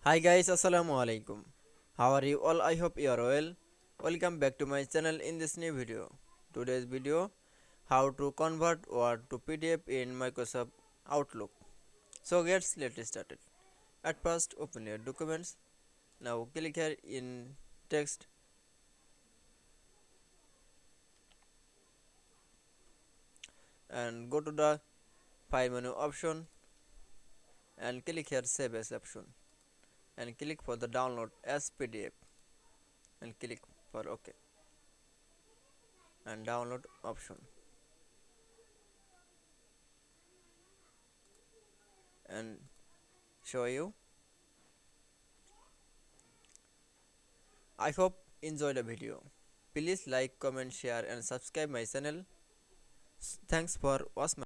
Hi guys, assalamu alaikum. How are you all? I hope you are well. Welcome back to my channel in this new video. Today's video, how to convert Word to PDF in Microsoft Outlook. So let's start it. At first open your documents. Now click here in text and go to the file menu option and click here save as option and click for the download as PDF and click for OK and download option and show you. I hope enjoy the video. Please like, comment, share and subscribe my channel. Thanks for watching.